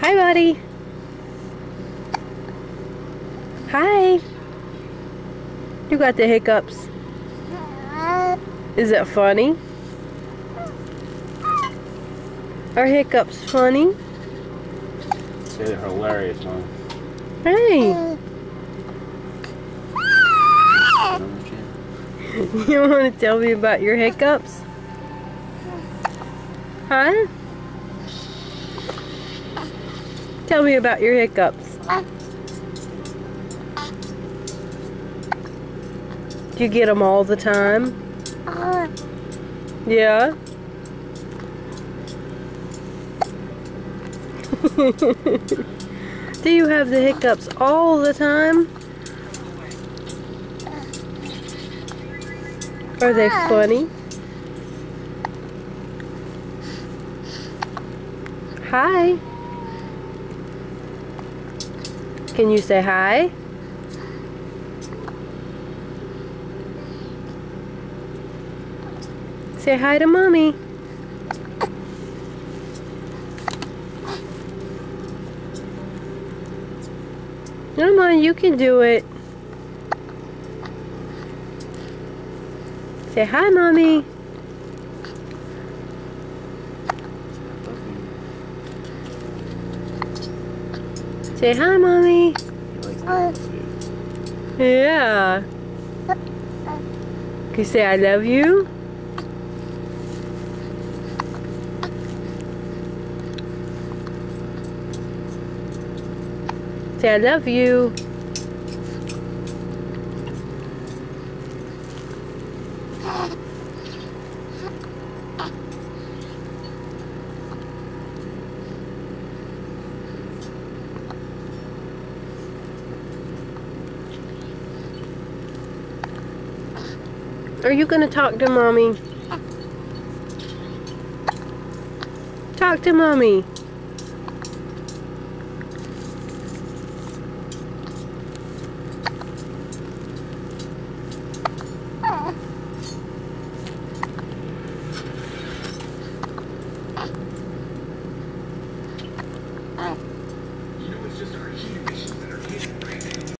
Hi, buddy. Hi. You got the hiccups. Is that funny? Are hiccups funny? They're hilarious, Mom. Hey. You want to tell me about your hiccups? Huh? Tell me about your hiccups. Do you get them all the time? Yeah? Do you have the hiccups all the time? Are they funny? Hi. Can you say hi? Say hi to Mommy. Come on, you can do it. Say hi, Mommy. Say hi, Mommy. Yeah. Can you say I love you? Say I love you. Are you gonna talk to Mommy? Talk to Mommy.